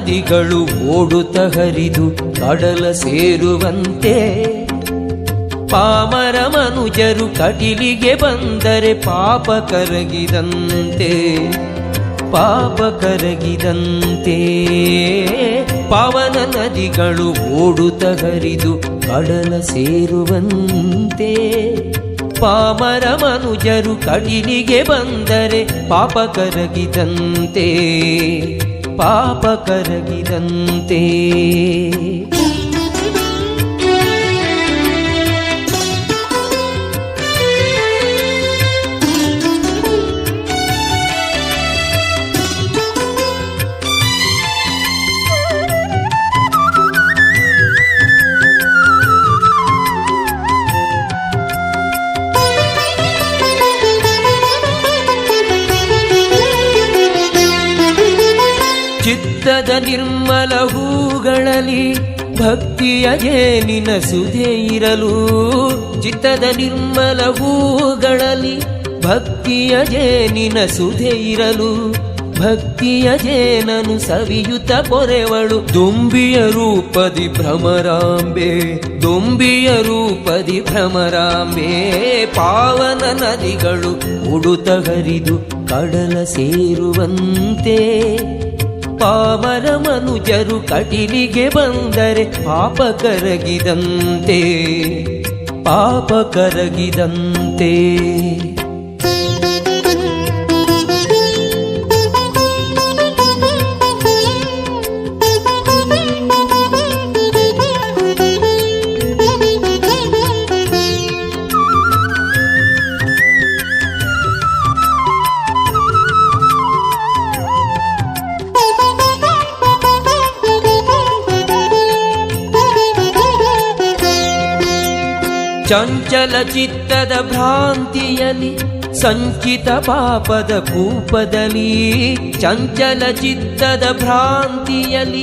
ನದಿಗಳು ಓಡುತ್ತ ಹರಿದು ಕಡಲ ಸೇರುವಂತೆ ಪಾಮರ ಮನುಜರು ಕಟಿಲಿಗೆ ಬಂದರೆ ಪಾಪ ಕರಗಿದಂತೆ ಪಾಪ ಕರಗಿದಂತೆ ಪಾವನ ನದಿಗಳು ಓಡುತ್ತ ಹರಿದು ಕಡಲ ಸೇರುವಂತೆ ಪಾಮರ ಮನುಜರು ಕಟಿಲಿಗೆ ಬಂದರೆ ಪಾಪ ಕರಗಿದಂತೆ ಪಾಪ ಕರಗಿದಂತೆ ಚಿತ್ತದ ನಿರ್ಮಲ ಹೂಗಳಲ್ಲಿ ಭಕ್ತಿಯ ಜೇನಿನ ಸುಧೆ ಇರಲು ಚಿತ್ತದ ನಿರ್ಮಲ ಹೂಗಳಲ್ಲಿ ಭಕ್ತಿಯ ಜೇನಿನ ಸುಧೆ ಇರಲು ಭಕ್ತಿಯ ಜೇನನು ಸವಿಯುತ ಪೊರೆವಳು ದುಂಬಿಯ ರೂಪದಿ ಭ್ರಮರಾಂಬೆ ದುಂಬಿಯ ರೂಪದಿ ಭ್ರಮರಾಂಬೆ ಪಾವನ ನದಿಗಳು ಉಡುತ ಹರಿದು ಕಡಲ ಸೇರುವಂತೆ ಪಾಮರ ಮನುಜರು ಕಟಿಲಿಗೆ ಬಂದರೆ ಪಾಪ ಕರಗಿದಂತೆ ಪಾಪ ಕರಗಿದಂತೆ ಚಂಚಲ ಚಿತ್ತದ ಭ್ರಾಂತಿಯಲ್ಲಿ ಸಂಚಿತ ಪಾಪದ ಕೂಪದಲ್ಲಿ ಚಂಚಲ ಚಿತ್ತದ ಭ್ರಾಂತಿಯಲ್ಲಿ